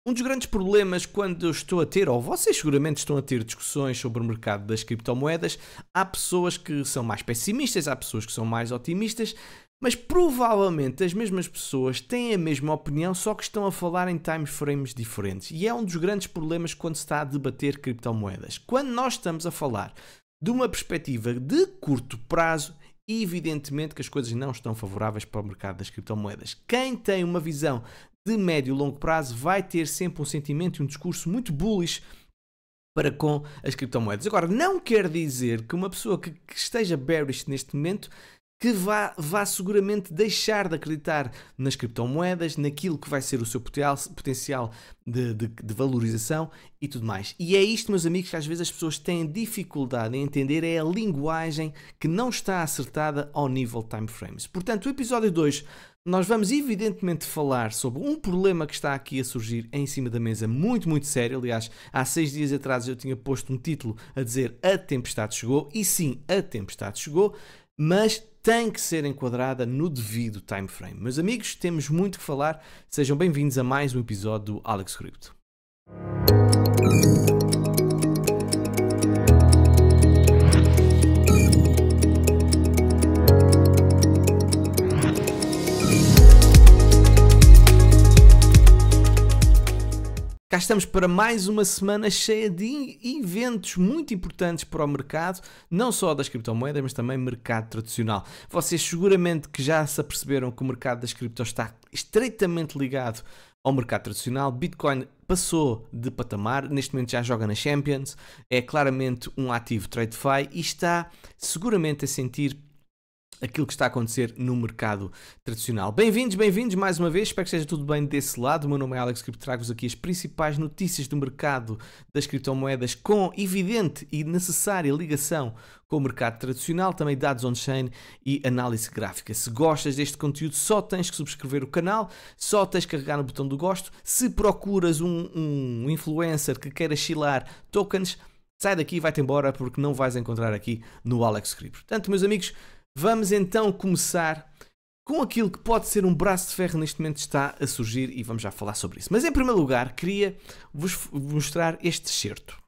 Um dos grandes problemas quando eu estou a ter, ou vocês seguramente estão a ter discussões sobre o mercado das criptomoedas, há pessoas que são mais pessimistas, há pessoas que são mais otimistas, mas provavelmente as mesmas pessoas têm a mesma opinião, só que estão a falar em time frames diferentes. E é um dos grandes problemas quando se está a debater criptomoedas. Quando nós estamos a falar de uma perspectiva de curto prazo, evidentemente que as coisas não estão favoráveis para o mercado das criptomoedas. Quem tem uma visão de médio e longo prazo vai ter sempre um sentimento e um discurso muito bullish para com as criptomoedas. Agora, não quer dizer que uma pessoa que esteja bearish neste momento que vá seguramente deixar de acreditar nas criptomoedas, naquilo que vai ser o seu potencial de valorização e tudo mais. E é isto, meus amigos, que às vezes as pessoas têm dificuldade em entender, é a linguagem que não está acertada ao nível time frames. Portanto, o episódio 2, nós vamos evidentemente falar sobre um problema que está aqui a surgir em cima da mesa, muito, muito sério. Aliás, há 6 dias atrás eu tinha posto um título a dizer a tempestade chegou, e sim, a tempestade chegou, mas tem que ser enquadrada no devido time frame. Meus amigos, temos muito que falar. Sejam bem-vindos a mais um episódio do Alex Cripto. Cá estamos para mais uma semana cheia de eventos muito importantes para o mercado, não só das criptomoedas, mas também mercado tradicional. Vocês seguramente que já se aperceberam que o mercado das criptos está estreitamente ligado ao mercado tradicional. Bitcoin passou de patamar, neste momento já joga na Champions, é claramente um ativo TradeFi e está seguramente a sentir aquilo que está a acontecer no mercado tradicional. Bem-vindos mais uma vez, espero que esteja tudo bem desse lado. O meu nome é Alex Cripto, trago-vos aqui as principais notícias do mercado das criptomoedas com evidente e necessária ligação com o mercado tradicional, também dados on-chain e análise gráfica. Se gostas deste conteúdo, só tens que subscrever o canal, só tens que carregar no botão do gosto. Se procuras um influencer que queira chilar tokens, sai daqui e vai-te embora, porque não vais encontrar aqui no Alex Cripto. Portanto, meus amigos, vamos então começar com aquilo que pode ser um braço de ferro neste momento está a surgir e vamos já falar sobre isso. Mas em primeiro lugar, queria vos mostrar este excerto.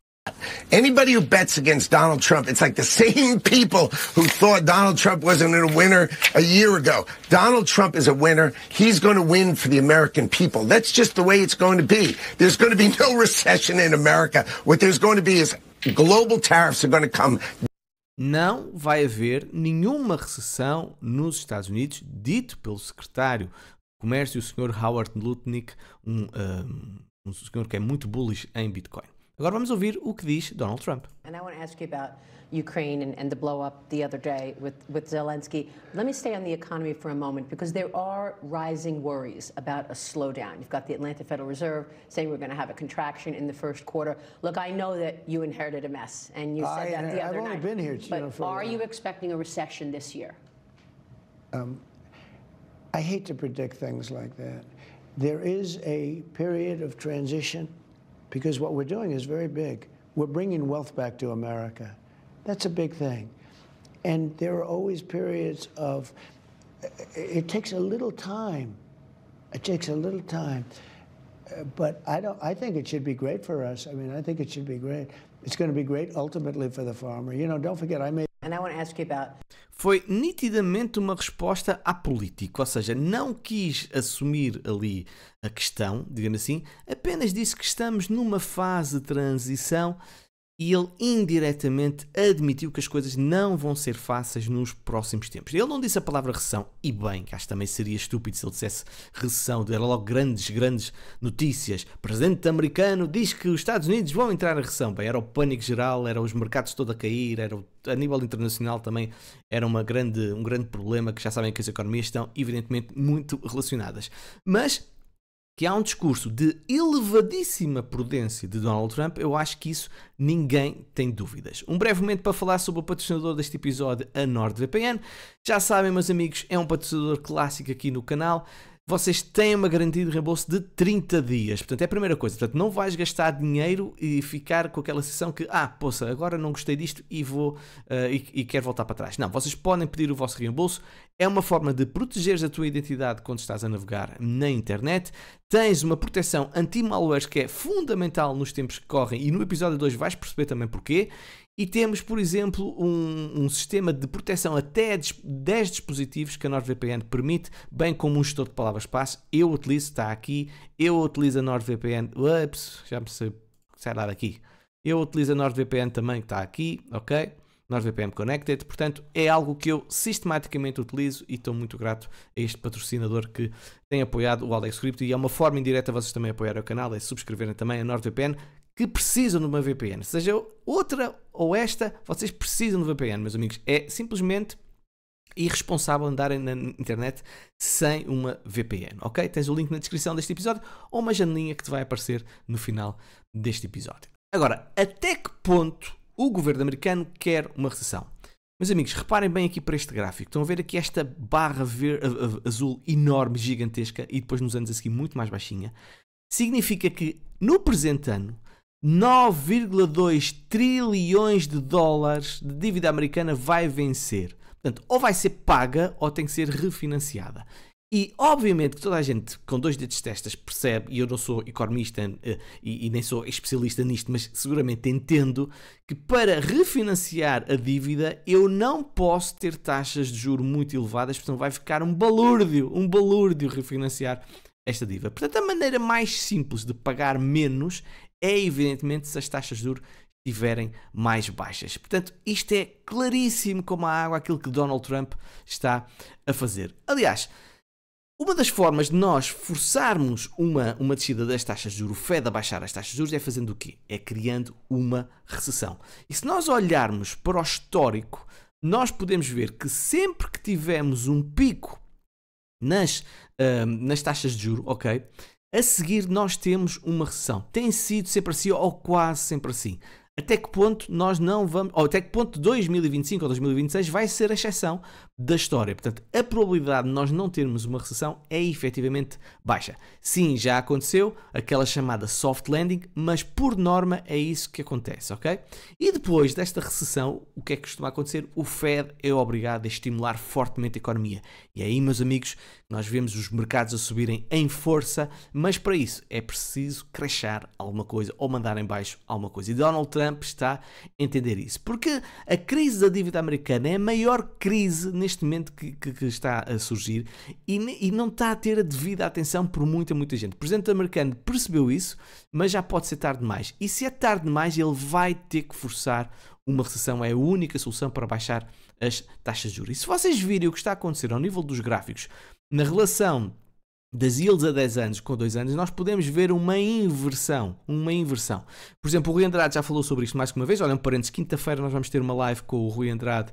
Anybody who bets against Donald Trump, it's like the same people who thought Donald Trump wasn't a winner a year ago. Donald Trump is a winner. He's going to win for the American people. That's just the way it's going to be. There's going to be no recession in America. What there's going to be is global tariffs are going to come. Não vai haver nenhuma recessão nos Estados Unidos, dito pelo secretário de Comércio, o Sr. Howard Lutnick, um senhor que é muito bullish em Bitcoin. Agora vamos ouvir o que diz Donald Trump. And I want to ask you about Ukraine and the blow up the other day with Zelensky. Let me stay on the economy for a moment because there are rising worries about a slowdown. You've got the Atlanta Federal Reserve saying we're going to have a contraction in the first quarter. Look, I know that you inherited a mess and you said that the other night. I've only been here, but are you expecting a recession this year? I hate to predict things like that. There is a period of transition because what we're doing is very big. We're bringing wealth back to America. That's a big thing. And there are always periods of, it takes a little time. It takes a little time. But I think it should be great for us. I mean, I think it should be great. It's going to be great ultimately for the farmer. You know, don't forget, And I want to ask you about... Foi nitidamente uma resposta apolítica, ou seja, não quis assumir ali a questão, digamos assim, apenas disse que estamos numa fase de transição e ele indiretamente admitiu que as coisas não vão ser fáceis nos próximos tempos. Ele não disse a palavra recessão, e bem, que acho que também seria estúpido se ele dissesse recessão, era logo grandes notícias. O presidente americano diz que os Estados Unidos vão entrar na recessão. Bem, era o pânico geral, era os mercados todos a cair, a nível internacional também era um grande problema, que já sabem que as economias estão evidentemente muito relacionadas. Mas que há um discurso de elevadíssima prudência de Donald Trump, eu acho que isso ninguém tem dúvidas. Um breve momento para falar sobre o patrocinador deste episódio, a NordVPN. Já sabem, meus amigos, é um patrocinador clássico aqui no canal. Vocês têm uma garantia de reembolso de 30 dias. Portanto, é a primeira coisa. Portanto, não vais gastar dinheiro e ficar com aquela sensação que, poça, agora não gostei disto e vou e quero voltar para trás. Não, vocês podem pedir o vosso reembolso. É uma forma de protegeres a tua identidade quando estás a navegar na internet. tens uma proteção anti-malwares que é fundamental nos tempos que correm, e no episódio 2 vais perceber também porquê. E temos, por exemplo, um sistema de proteção até 10 dispositivos que a NordVPN permite, bem como um gestor de palavras-passe. Eu utilizo, está aqui, eu utilizo a NordVPN, já me sei lá daqui. Eu utilizo a NordVPN também, que está aqui, ok? NordVPN Connected, portanto é algo que eu sistematicamente utilizo e estou muito grato a este patrocinador que tem apoiado o AlexCrypto, e é uma forma indireta vocês também apoiarem o canal, é subscreverem também a NordVPN, que precisam de uma VPN, seja outra ou esta, vocês precisam de uma VPN, meus amigos. É simplesmente irresponsável andarem na internet sem uma VPN, ok? Tens o link na descrição deste episódio ou uma janelinha que te vai aparecer no final deste episódio. Agora, até que ponto o governo americano quer uma recessão? Meus amigos, reparem bem aqui para este gráfico. Estão a ver aqui esta barra azul enorme, gigantesca, e depois nos anos a seguir muito mais baixinha. Significa que no presente ano 9,2 trilhões de dólares de dívida americana vai vencer. Portanto, ou vai ser paga ou tem que ser refinanciada. E obviamente que toda a gente com dois dedos de testas percebe, e eu não sou economista e nem sou especialista nisto, mas seguramente entendo que para refinanciar a dívida eu não posso ter taxas de juros muito elevadas, portanto vai ficar um balúrdio refinanciar esta dívida. Portanto, a maneira mais simples de pagar menos é evidentemente se as taxas de juros estiverem mais baixas. Portanto, isto é claríssimo como a água aquilo que Donald Trump está a fazer. Aliás, uma das formas de nós forçarmos uma descida das taxas de juros, o Fed a baixar as taxas de juros, é fazendo o quê? É criando uma recessão. E se nós olharmos para o histórico, nós podemos ver que sempre que tivemos um pico nas taxas de juros, ok? A seguir nós temos uma recessão. Tem sido sempre assim ou quase sempre assim. Até que ponto nós não vamos, ou até que ponto 2025 ou 2026 vai ser a exceção da história. Portanto, a probabilidade de nós não termos uma recessão é efetivamente baixa. Sim, já aconteceu aquela chamada soft landing, mas por norma é isso que acontece, ok? E depois desta recessão, o que é que costuma acontecer? O Fed é obrigado a estimular fortemente a economia. E aí, meus amigos, nós vemos os mercados a subirem em força, mas para isso é preciso crashar alguma coisa ou mandar em baixo alguma coisa. E Donald Trump está a entender isso. Porque a crise da dívida americana é a maior crise neste momento que está a surgir e não está a ter a devida atenção por muita gente. O presidente americano percebeu isso, mas já pode ser tarde demais. E se é tarde demais, ele vai ter que forçar uma recessão. É a única solução para baixar as taxas de juros. E se vocês virem o que está a acontecer ao nível dos gráficos, na relação das yields a 10 anos com 2 anos, nós podemos ver uma inversão. Por exemplo, o Rui Andrade já falou sobre isto mais que uma vez. Olha, um parênteses, quinta-feira nós vamos ter uma live com o Rui Andrade,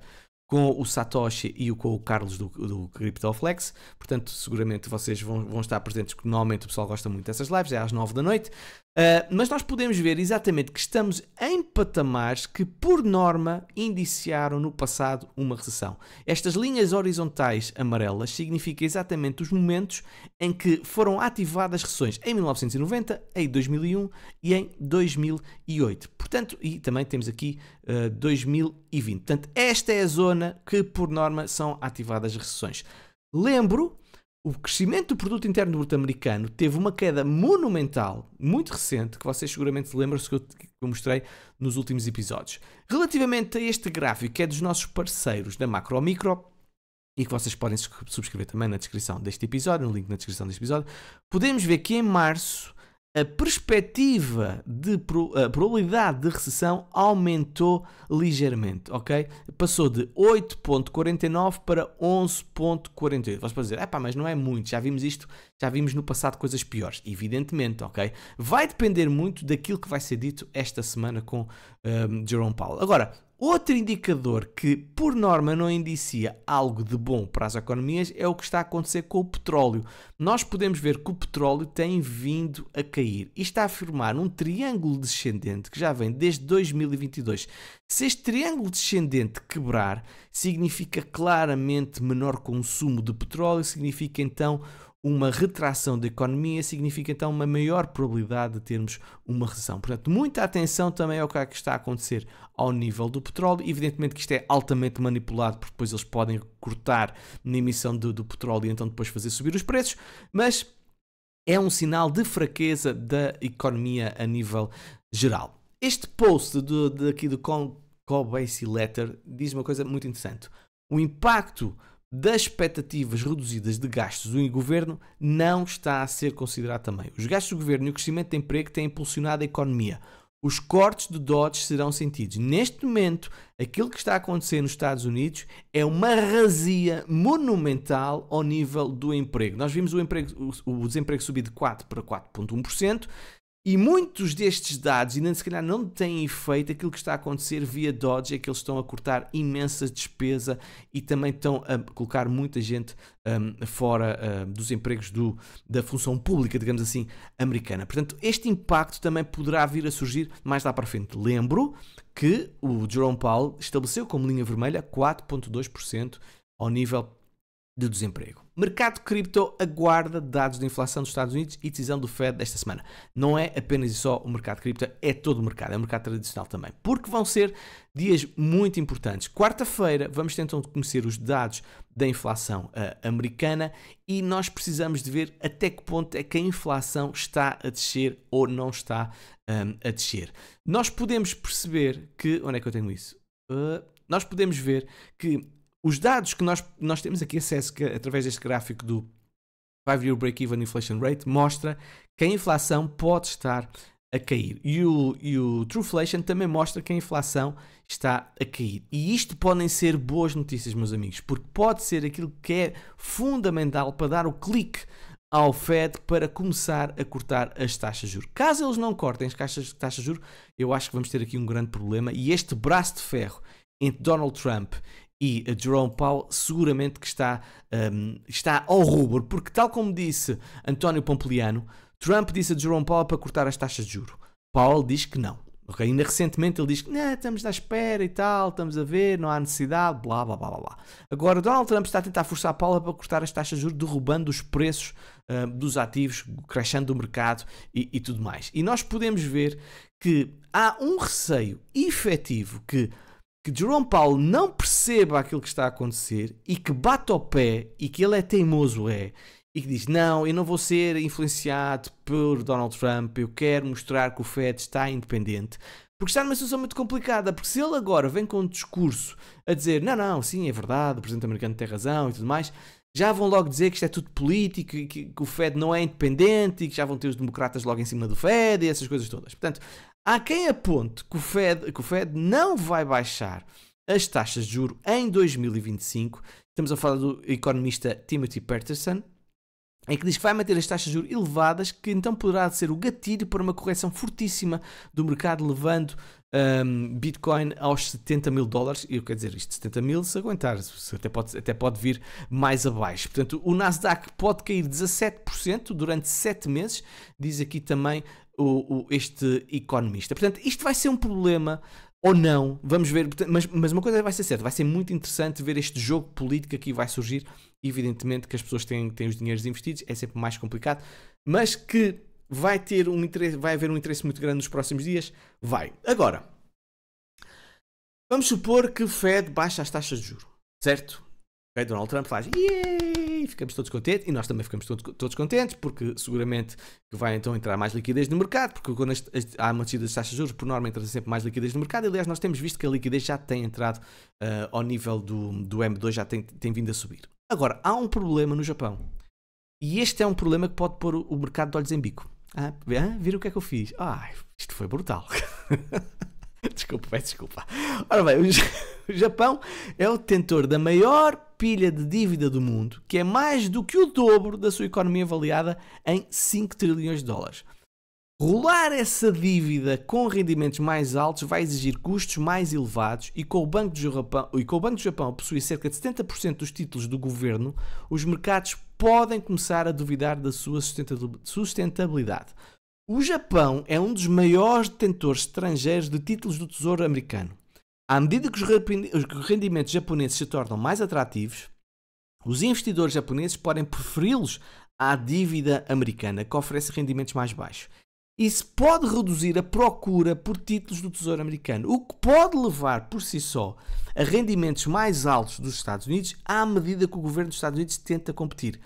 com o Satoshi e com o Carlos do CryptoFlex. Portanto, seguramente vocês vão estar presentes, porque normalmente o pessoal gosta muito dessas lives, é às 9 da noite. Mas nós podemos ver exatamente que estamos em patamares que, por norma, indiciaram no passado uma recessão. Estas linhas horizontais amarelas significam exatamente os momentos em que foram ativadas recessões em 1990, em 2001 e em 2008. Portanto, e também temos aqui 2020. Portanto, esta é a zona que, por norma, são ativadas recessões. Lembro, o crescimento do produto interno bruto americano teve uma queda monumental, muito recente, que vocês seguramente se lembram-se que eu mostrei nos últimos episódios. Relativamente a este gráfico, que é dos nossos parceiros da Macro ou Micro, e que vocês podem subscrever também na descrição deste episódio, no link na descrição deste episódio, podemos ver que em março a perspectiva de probabilidade de recessão aumentou ligeiramente, ok? Passou de 8,49 para 11,48. Você pode dizer, mas não é muito, já vimos isto, já vimos no passado coisas piores. Evidentemente, ok? Vai depender muito daquilo que vai ser dito esta semana com Jerome Powell. Agora, outro indicador que, por norma, não indicia algo de bom para as economias é o que está a acontecer com o petróleo. Nós podemos ver que o petróleo tem vindo a cair e está a formar um triângulo descendente que já vem desde 2022. Se este triângulo descendente quebrar, significa claramente menor consumo de petróleo, significa então uma retração da economia, significa então uma maior probabilidade de termos uma recessão. Portanto, muita atenção também ao que está a acontecer ao nível do petróleo. Evidentemente que isto é altamente manipulado, porque depois eles podem cortar na emissão do petróleo e então depois fazer subir os preços, mas é um sinal de fraqueza da economia a nível geral. Este post aqui do Cobase Letter diz uma coisa muito interessante. O impacto das expectativas reduzidas de gastos do governo não está a ser considerado também. Os gastos do governo e o crescimento de emprego têm impulsionado a economia. Os cortes de Dodge serão sentidos. Neste momento, aquilo que está a acontecer nos Estados Unidos é uma razia monumental ao nível do emprego. Nós vimos o desemprego subir de 4% para 4,1%. E muitos destes dados, ainda se calhar não têm efeito, aquilo que está a acontecer via Dodge é que eles estão a cortar imensa despesa e também estão a colocar muita gente fora dos empregos da função pública, digamos assim, americana. Portanto, este impacto também poderá vir a surgir mais lá para frente. Lembro que o Jerome Powell estabeleceu como linha vermelha 4,2% ao nível de desemprego. Mercado cripto aguarda dados de inflação dos Estados Unidos e decisão do Fed desta semana. Não é apenas e só o mercado cripto, é todo o mercado, é o mercado tradicional também. Porque vão ser dias muito importantes. Quarta-feira vamos tentar conhecer os dados da inflação americana e nós precisamos de ver até que ponto é que a inflação está a descer ou não está a descer. Nós podemos perceber que... Onde é que eu tenho isso? Nós podemos ver que os dados que nós temos aqui acesso através deste gráfico do 5-year break-even inflation rate mostra que a inflação pode estar a cair. E o Trueflation também mostra que a inflação está a cair. E isto podem ser boas notícias, meus amigos, porque pode ser aquilo que é fundamental para dar o clique ao Fed para começar a cortar as taxas de juros. Caso eles não cortem as taxas de juros, eu acho que vamos ter aqui um grande problema e este braço de ferro entre Donald Trump e Jerome Powell seguramente que está ao rubro, porque tal como disse António Pompliano, Trump disse a Jerome Powell para cortar as taxas de juros. Powell diz que não. Okay? Ainda recentemente ele diz que estamos à espera e tal, estamos a ver, não há necessidade, blá blá blá blá. Agora Donald Trump está a tentar forçar a Powell para cortar as taxas de juros, derrubando os preços dos ativos, crashando o mercado e tudo mais. E nós podemos ver que há um receio efetivo que Jerome Powell não perceba aquilo que está a acontecer e que bate ao pé e que ele é teimoso e que diz, não, eu não vou ser influenciado por Donald Trump, eu quero mostrar que o Fed está independente, porque está numa situação muito complicada, porque se ele agora vem com um discurso a dizer, não, sim, é verdade, o presidente americano tem razão e tudo mais, já vão logo dizer que isto é tudo político e que o Fed não é independente e que já vão ter os democratas logo em cima do Fed e essas coisas todas. Portanto, há quem aponte que o Fed não vai baixar as taxas de juros em 2025. Estamos a falar do economista Timothy Peterson, em que diz que vai manter as taxas de juros elevadas, que então poderá ser o gatilho para uma correção fortíssima do mercado, levando Bitcoin aos $70.000. Eu quero dizer, isto 70 mil, se aguentar, até pode vir mais abaixo. Portanto, o Nasdaq pode cair 17% durante 7 meses, diz aqui também este economista. Portanto, isto vai ser um problema ou não, vamos ver, mas uma coisa vai ser certa, vai ser muito interessante ver este jogo político que aqui vai surgir. Evidentemente que as pessoas têm os dinheiros investidos, é sempre mais complicado, mas que vai haver um interesse muito grande nos próximos dias, vai. Agora, vamos supor que o Fed baixa as taxas de juros, certo? O Donald Trump faz, yay, ficamos todos contentes, e nós também ficamos todos contentes, porque seguramente que vai então entrar mais liquidez no mercado, porque quando há uma descida das taxas de juros, por norma entra sempre mais liquidez no mercado, e aliás nós temos visto que a liquidez já tem entrado ao nível do M2, já tem vindo a subir. Agora, há um problema no Japão, e este é um problema que pode pôr o mercado de olhos em bico. Viram o que é que eu fiz? Isto foi brutal. Peço desculpa. Ora bem, o Japão é o detentor da maior pilha de dívida do mundo, que é mais do que o dobro da sua economia avaliada em 5 trilhões de dólares. Rolar essa dívida com rendimentos mais altos vai exigir custos mais elevados e com o Banco do Japão a possuir cerca de 70% dos títulos do governo, os mercados podem começar a duvidar da sua sustentabilidade. O Japão é um dos maiores detentores estrangeiros de títulos do Tesouro americano. À medida que os rendimentos japoneses se tornam mais atrativos, os investidores japoneses podem preferi-los à dívida americana, que oferece rendimentos mais baixos. Isso pode reduzir a procura por títulos do Tesouro americano, o que pode levar por si só a rendimentos mais altos dos Estados Unidos à medida que o governo dos Estados Unidos tenta competir.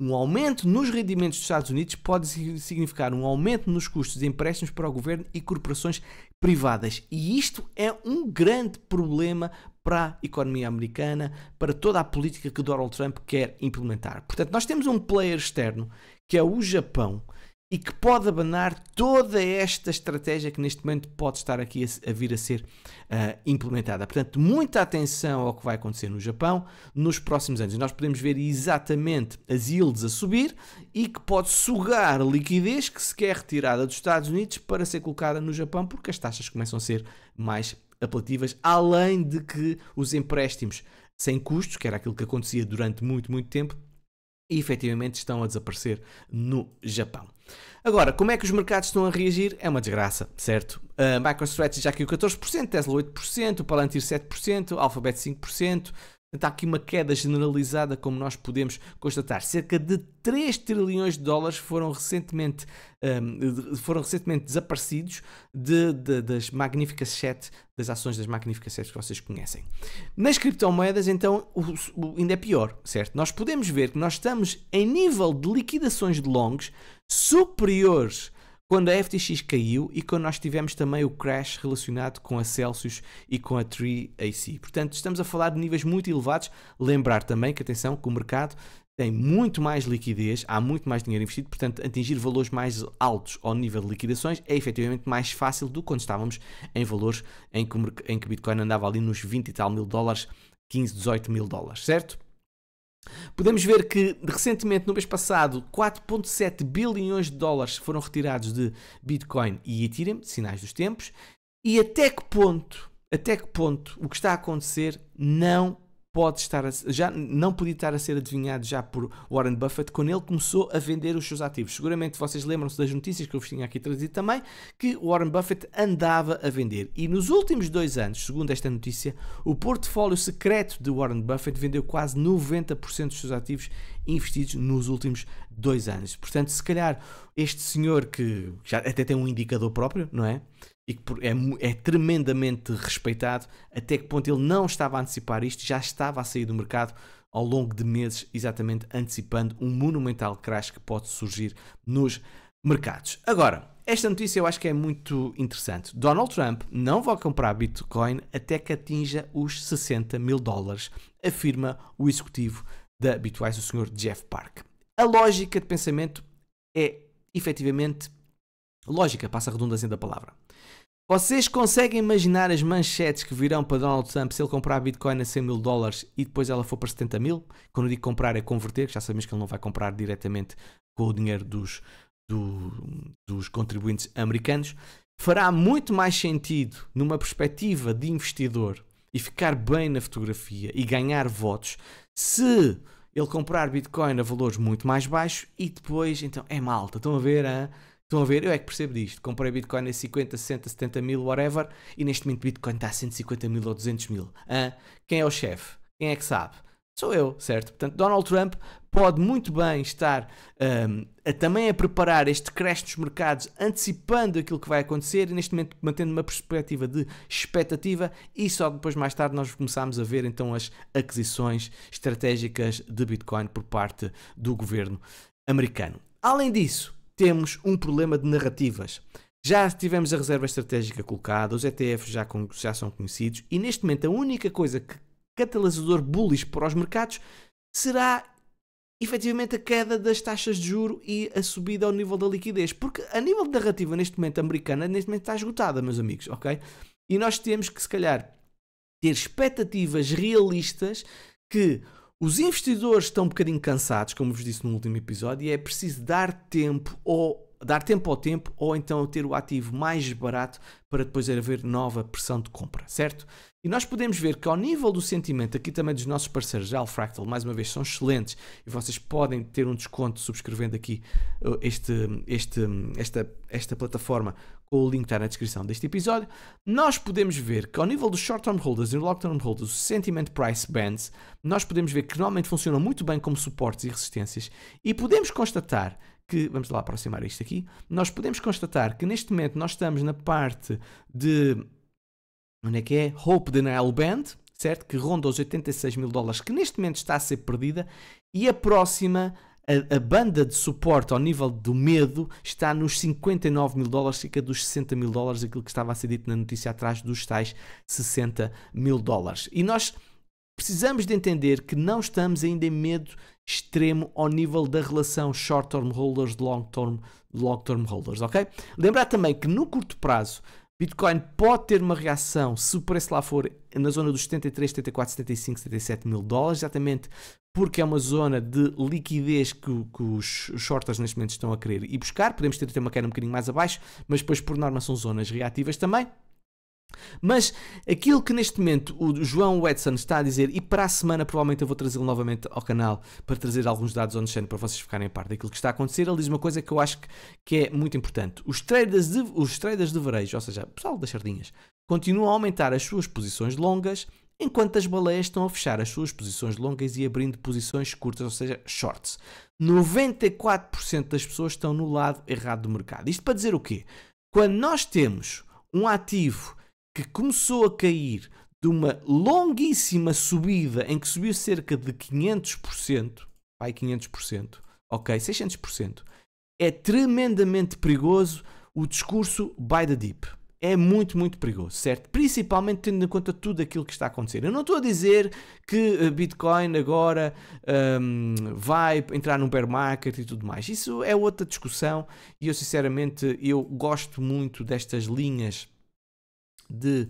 um aumento nos rendimentos dos Estados Unidos pode significar um aumento nos custos de empréstimos para o governo e corporações privadas. E isto é um grande problema para a economia americana, para toda a política que Donald Trump quer implementar. Portanto, nós temos um player externo, que é o Japão, e que pode abanar toda esta estratégia que neste momento pode estar aqui a vir a ser implementada. Portanto, muita atenção ao que vai acontecer no Japão nos próximos anos. Nós podemos ver exatamente as yields a subir e que pode sugar a liquidez que se quer retirada dos Estados Unidos para ser colocada no Japão, porque as taxas começam a ser mais apelativas, além de que os empréstimos sem custos, que era aquilo que acontecia durante muito, muito tempo, e efetivamente estão a desaparecer no Japão. Agora, como é que os mercados estão a reagir? É uma desgraça, certo? A MicroStrategy já caiu 14%, Tesla 8%, o Palantir 7%, Alphabet 5%. Está aqui uma queda generalizada, como nós podemos constatar. Cerca de 3 trilhões de dólares foram recentemente desaparecidos das Magnificent 7, das ações das Magnificent 7 que vocês conhecem. Nas criptomoedas, então, ainda é pior, certo? Nós podemos ver que nós estamos em nível de liquidações de longs superiores quando a FTX caiu e quando nós tivemos também o crash relacionado com a Celsius e com a 3AC. Portanto, estamos a falar de níveis muito elevados. Lembrar também que, atenção, que o mercado tem muito mais liquidez, há muito mais dinheiro investido, portanto, atingir valores mais altos ao nível de liquidações é efetivamente mais fácil do que quando estávamos em valores em que Bitcoin andava ali nos 20 e tal mil dólares, 15, 18 mil dólares, certo? Podemos ver que recentemente, no mês passado, 4,7 bilhões de dólares foram retirados de Bitcoin e Ethereum, sinais dos tempos, e até que ponto o que está a acontecer não podia estar a ser adivinhado já por Warren Buffett quando ele começou a vender os seus ativos. Seguramente vocês lembram-se das notícias que eu vos tinha aqui trazido também, que Warren Buffett andava a vender. E nos últimos 2 anos, segundo esta notícia, o portfólio secreto de Warren Buffett vendeu quase 90% dos seus ativos investidos nos últimos 2 anos. Portanto, se calhar este senhor que já até tem um indicador próprio, não é? E que é tremendamente respeitado, até que ponto ele não estava a antecipar isto, já estava a sair do mercado ao longo de meses, exatamente antecipando um monumental crash que pode surgir nos mercados. Agora, esta notícia eu acho que é muito interessante. Donald Trump não vai comprar Bitcoin até que atinja os 60 mil dólares, afirma o executivo da Bitwise, o Sr. Jeff Park. A lógica de pensamento é efetivamente lógica, passa a redundância da palavra. Vocês conseguem imaginar as manchetes que virão para Donald Trump se ele comprar Bitcoin a 100 mil dólares e depois ela for para 70 mil? Quando eu digo comprar é converter, já sabemos que ele não vai comprar diretamente com o dinheiro dos contribuintes americanos. Fará muito mais sentido numa perspectiva de investidor e ficar bem na fotografia e ganhar votos se ele comprar Bitcoin a valores muito mais baixos e depois, então, é malta, estão a ver, hein? Estão a ver? Eu é que percebo disto. Comprei Bitcoin a 50, 60, 70 mil, whatever, e neste momento Bitcoin está a 150 mil ou 200 mil. Quem é o chefe? Quem é que sabe? Sou eu, certo? Portanto, Donald Trump pode muito bem estar também a preparar este crash dos mercados, antecipando aquilo que vai acontecer e neste momento mantendo uma perspectiva de expectativa e só depois mais tarde nós começamos a ver então as aquisições estratégicas de Bitcoin por parte do governo americano. Além disso, temos um problema de narrativas. Já tivemos a reserva estratégica colocada, os ETFs já são conhecidos e neste momento a única coisa que catalisador bullish para os mercados será efetivamente a queda das taxas de juro e a subida ao nível da liquidez, porque a nível de narrativa neste momento americana, neste momento está esgotada, meus amigos, ok? E nós temos que se calhar ter expectativas realistas que os investidores estão um bocadinho cansados, como vos disse no último episódio, e é preciso dar tempo ao tempo ou então ter o ativo mais barato para depois haver nova pressão de compra, certo? E nós podemos ver que ao nível do sentimento, aqui também dos nossos parceiros, a Fractal, mais uma vez, são excelentes e vocês podem ter um desconto subscrevendo aqui esta plataforma com o link que está na descrição deste episódio. Nós podemos ver que ao nível dos short-term holders e long-term holders, o sentiment price bands, nós podemos ver que normalmente funcionam muito bem como suportes e resistências e podemos constatar que, vamos lá aproximar isto aqui, nós podemos constatar que neste momento nós estamos na parte de, onde é que é? Hope Denial Band, certo? Que ronda os 86 mil dólares, que neste momento está a ser perdida, e a próxima a banda de suporte ao nível do medo está nos 59 mil dólares, cerca dos 60 mil dólares, aquilo que estava a ser dito na notícia atrás dos tais 60 mil dólares. E nós precisamos de entender que não estamos ainda em medo extremo ao nível da relação short-term holders de long-term holders, ok? Lembrar também que no curto prazo Bitcoin pode ter uma reação se o preço lá for na zona dos 73, 74, 75, 77 mil dólares, exatamente porque é uma zona de liquidez que os shorters neste momento estão a querer ir buscar. Podemos ter uma queda um bocadinho mais abaixo, mas depois por norma são zonas reativas também. Mas aquilo que neste momento o João Watson está a dizer, e para a semana provavelmente eu vou trazê-lo novamente ao canal para trazer alguns dados on-chain para vocês ficarem a par daquilo que está a acontecer, ele diz uma coisa que eu acho que é muito importante. Os traders de varejo, ou seja, o pessoal das sardinhas, continuam a aumentar as suas posições longas, enquanto as baleias estão a fechar as suas posições longas e abrindo posições curtas, ou seja, shorts. 94% das pessoas estão no lado errado do mercado. Isto para dizer o quê? Quando nós temos um ativo que começou a cair de uma longuíssima subida em que subiu cerca de 500%, 600%, é tremendamente perigoso o discurso buy the dip. É muito, muito perigoso, certo? Principalmente tendo em conta tudo aquilo que está a acontecer. Eu não estou a dizer que Bitcoin agora vai entrar num bear market e tudo mais. Isso é outra discussão e eu sinceramente gosto muito destas linhas de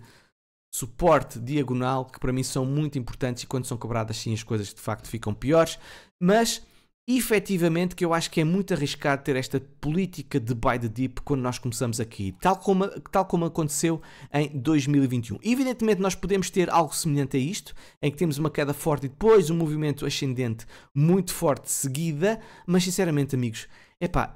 suporte diagonal que para mim são muito importantes e quando são quebradas sim as coisas de facto ficam piores, mas efetivamente que eu acho que é muito arriscado ter esta política de buy the dip quando nós começamos a cair, tal como aconteceu em 2021. Evidentemente nós podemos ter algo semelhante a isto, em que temos uma queda forte e depois um movimento ascendente muito forte de seguida, mas sinceramente amigos,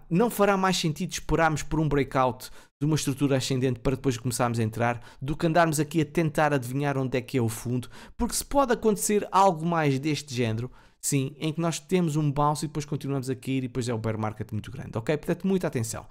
não fará mais sentido esperarmos por um breakout de uma estrutura ascendente para depois começarmos a entrar do que andarmos aqui a tentar adivinhar onde é que é o fundo, porque se pode acontecer algo mais deste género, sim, em que nós temos um bounce e depois continuamos a cair e depois é o bear market muito grande, ok? Portanto, muita atenção.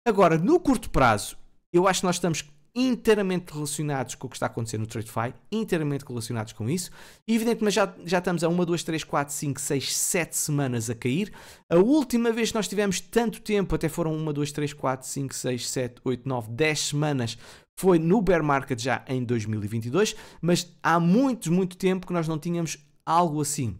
Agora, no curto prazo, eu acho que nós estamos inteiramente relacionados com o que está acontecendo no TradeFi, inteiramente relacionados com isso. E evidentemente já estamos a 1, 2, 3, 4, 5, 6, 7 semanas a cair. A última vez que nós tivemos tanto tempo, até foram 1, 2, 3, 4, 5, 6, 7, 8, 9, 10 semanas, foi no bear market já em 2022, mas há muito tempo que nós não tínhamos algo assim.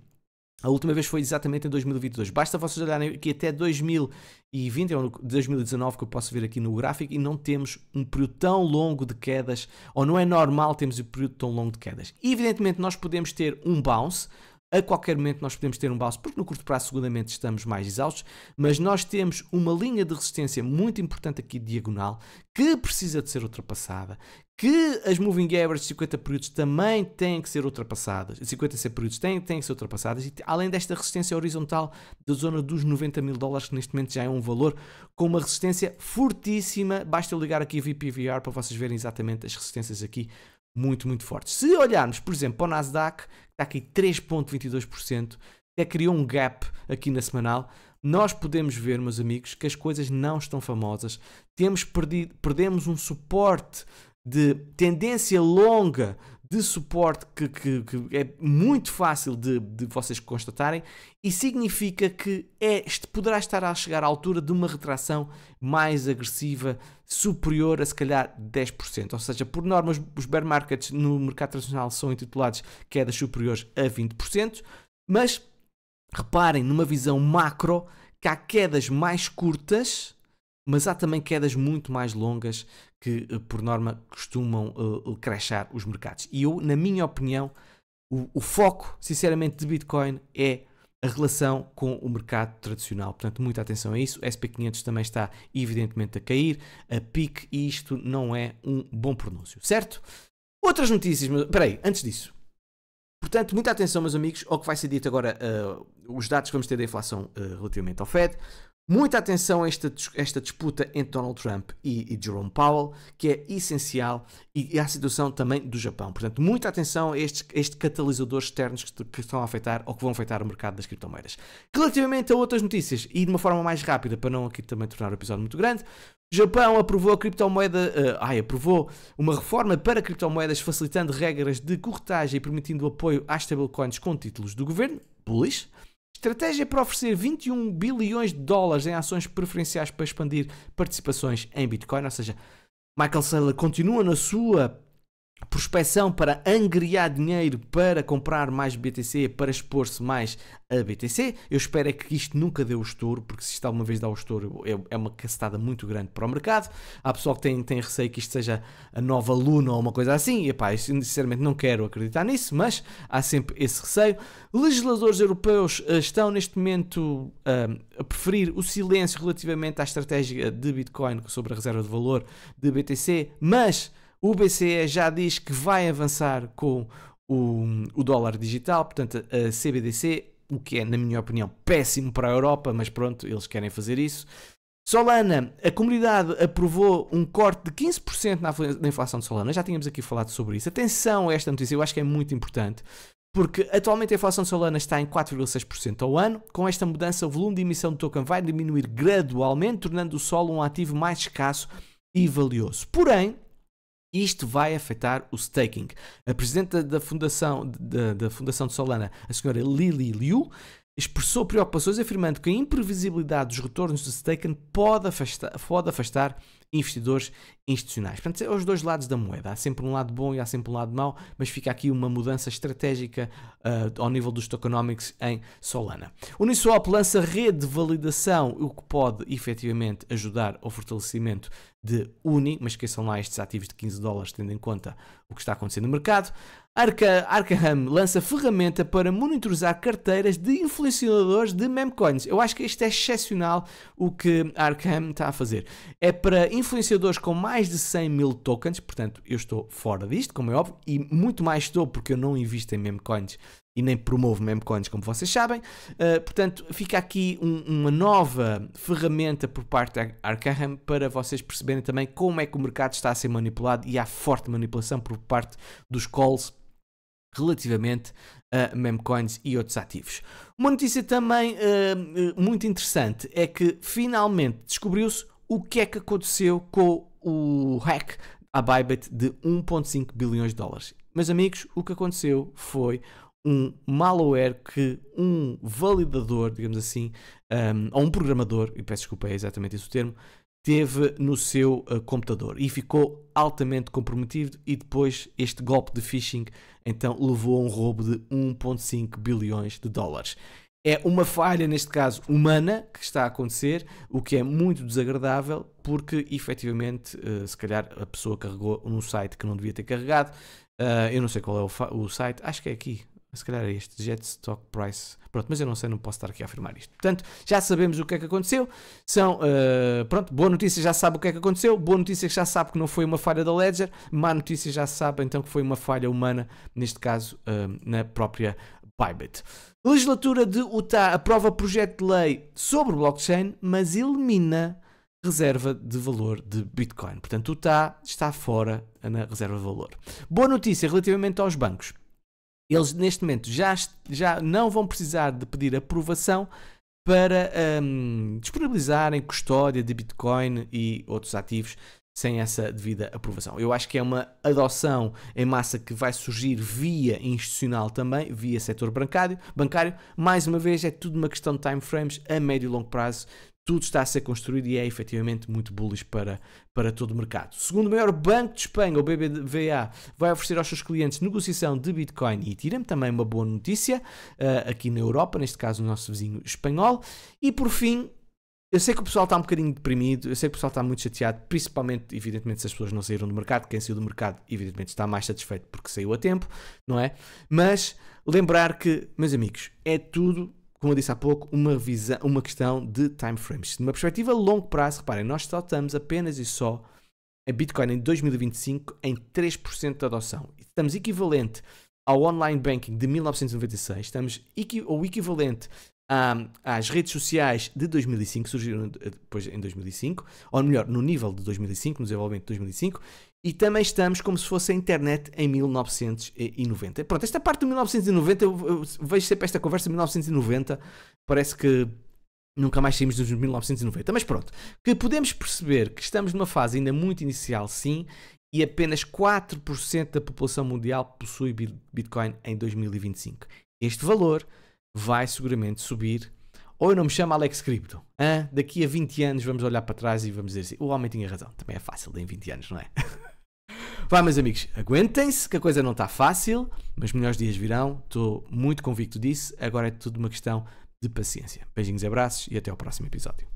A última vez foi exatamente em 2022. Basta vocês olharem aqui até 2020, ou 2019, que eu posso ver aqui no gráfico, e não temos um período tão longo de quedas, ou não é normal termos um período tão longo de quedas. E, evidentemente, nós podemos ter um bounce. A qualquer momento nós podemos ter um bounce, porque no curto prazo seguramente estamos mais exaustos, mas nós temos uma linha de resistência muito importante aqui diagonal, que precisa de ser ultrapassada, que as moving averages de 50 períodos também têm que ser ultrapassadas, 50 períodos têm que ser ultrapassadas, e além desta resistência horizontal da zona dos 90 mil dólares, que neste momento já é um valor com uma resistência fortíssima. Basta eu ligar aqui a VPVR para vocês verem exatamente as resistências aqui muito fortes. Se olharmos, por exemplo, para o Nasdaq, está aqui 3,22%, até criou um gap aqui na semanal, nós podemos ver, meus amigos, que as coisas não estão famosas. Perdemos um suporte de tendência longa, de suporte que é muito fácil de vocês constatarem, e significa que poderá estar a chegar à altura de uma retração mais agressiva, superior a se calhar 10%. Ou seja, por norma os bear markets no mercado tradicional são intitulados quedas superiores a 20%, mas reparem numa visão macro que há quedas mais curtas, mas há também quedas muito mais longas que, por norma, costumam crashar os mercados. E eu, na minha opinião, o foco, sinceramente, de Bitcoin é a relação com o mercado tradicional. Portanto, muita atenção a isso. O SP500 também está, evidentemente, a cair, a pique, e isto não é um bom pronúncio, certo? Outras notícias, antes disso. Portanto, muita atenção, meus amigos, ao que vai ser dito agora, os dados que vamos ter da inflação relativamente ao Fed. Muita atenção a esta disputa entre Donald Trump e Jerome Powell, que é essencial, e à situação também do Japão. Portanto, muita atenção a estes catalisadores externos que estão a afetar ou que vão afetar o mercado das criptomoedas. Relativamente a outras notícias, e de uma forma mais rápida, para não aqui também tornar o episódio muito grande, o Japão aprovou aprovou uma reforma para criptomoedas, facilitando regras de corretagem e permitindo o apoio às stablecoins com títulos do governo, bullish. Estratégia para oferecer 21 bilhões de dólares em ações preferenciais para expandir participações em Bitcoin, ou seja, Michael Saylor continua na sua prospecção para angriar dinheiro para comprar mais BTC, para expor-se mais a BTC. Eu espero é que isto nunca dê o estouro, porque se isto alguma vez dá o estouro é uma cacetada muito grande para o mercado. Há pessoal que tem receio que isto seja a nova Luna ou uma coisa assim, e epá, eu sinceramente não quero acreditar nisso, mas há sempre esse receio. Legisladores europeus estão neste momento a preferir o silêncio relativamente à estratégia de Bitcoin sobre a reserva de valor de BTC, mas o BCE já diz que vai avançar com o dólar digital, portanto a CBDC, o que é, na minha opinião, péssimo para a Europa, mas pronto, eles querem fazer isso. Solana, a comunidade aprovou um corte de 15% na inflação de Solana, já tínhamos aqui falado sobre isso. Atenção a esta notícia, eu acho que é muito importante, porque atualmente a inflação de Solana está em 4,6% ao ano. Com esta mudança, o volume de emissão de token vai diminuir gradualmente, tornando o Sol um ativo mais escasso e valioso. Porém, isto vai afetar o staking. A presidente da fundação de Solana, a senhora Lily Liu, expressou preocupações afirmando que a imprevisibilidade dos retornos de staking pode afastar investidores institucionais. Portanto, é os dois lados da moeda. Há sempre um lado bom e há sempre um lado mau, mas fica aqui uma mudança estratégica ao nível dos tokenomics em Solana. Uniswap lança rede de validação, o que pode efetivamente ajudar ao fortalecimento de Uni, mas esqueçam lá estes ativos de 15 dólares, tendo em conta o que está acontecendo no mercado. Arkham lança ferramenta para monitorizar carteiras de influenciadores de memecoins. Eu acho que isto é excepcional o que a Arkham está a fazer. É para influenciadores com mais de 100 mil tokens, portanto eu estou fora disto, como é óbvio, e muito mais estou porque eu não invisto em memecoins e nem promovo memecoins, como vocês sabem. Portanto, fica aqui uma nova ferramenta por parte da Arkham para vocês perceberem também como é que o mercado está a ser manipulado, e há forte manipulação por parte dos calls relativamente a memecoins e outros ativos. Uma notícia também muito interessante é que finalmente descobriu-se o que é que aconteceu com o hack à Bybit de 1,5 bilhões de dólares. Meus amigos, o que aconteceu foi um malware que um validador, digamos assim, ou um programador, e peço desculpa, é exatamente esse o termo, teve no seu computador e ficou altamente comprometido, e depois este golpe de phishing então levou a um roubo de 1,5 bilhões de dólares. É uma falha, neste caso, humana que está a acontecer, o que é muito desagradável, porque efetivamente, se calhar a pessoa carregou num site que não devia ter carregado. Eu não sei qual é o site, acho que é aqui. Se calhar é este, Jet Stock Price. Pronto, mas eu não sei, não posso estar aqui a afirmar isto. Portanto, já sabemos o que é que aconteceu. Pronto, boa notícia, já sabe o que é que aconteceu. Boa notícia, já sabe que não foi uma falha da Ledger. Má notícia, já sabe então que foi uma falha humana, neste caso, na própria Bybit. A legislatura de Utah aprova projeto de lei sobre blockchain, mas elimina reserva de valor de Bitcoin. Portanto, Utah está fora na reserva de valor. Boa notícia relativamente aos bancos. Eles neste momento já não vão precisar de pedir aprovação para disponibilizarem custódia de Bitcoin e outros ativos sem essa devida aprovação. Eu acho que é uma adoção em massa que vai surgir via institucional também, via setor bancário. Mais uma vez, é tudo uma questão de time frames a médio e longo prazo. Tudo está a ser construído e é efetivamente muito bullish para todo o mercado. O segundo maior banco de Espanha, o BBVA, vai oferecer aos seus clientes negociação de Bitcoin e Ethereum. Também uma boa notícia aqui na Europa, neste caso o nosso vizinho espanhol. E por fim, eu sei que o pessoal está um bocadinho deprimido, eu sei que o pessoal está muito chateado, principalmente, evidentemente, se as pessoas não saíram do mercado. Quem saiu do mercado, evidentemente, está mais satisfeito porque saiu a tempo, não é? Mas lembrar que, meus amigos, é tudo, como eu disse há pouco, uma questão de time frames. De uma perspectiva a longo prazo, reparem, nós só estamos apenas e só a Bitcoin em 2025 em 3% de adoção. Estamos equivalente ao online banking de 1996, estamos o equivalente às redes sociais de 2005, surgiram depois em 2005, ou melhor, no nível de 2005, no desenvolvimento de 2005, e também estamos como se fosse a internet em 1990. Pronto, esta parte de 1990, eu vejo sempre esta conversa de 1990, parece que nunca mais saímos dos 1990, mas pronto, que podemos perceber que estamos numa fase ainda muito inicial, sim, e apenas 4% da população mundial possui Bitcoin em 2025. Este valor vai seguramente subir. Ou eu não me chamo Alex Cripto. Daqui a 20 anos vamos olhar para trás e vamos dizer assim, o homem tinha razão. Também é fácil em 20 anos, não é? Vai, meus amigos, aguentem-se que a coisa não está fácil, mas melhores dias virão. Estou muito convicto disso. Agora é tudo uma questão de paciência. Beijinhos e abraços e até ao próximo episódio.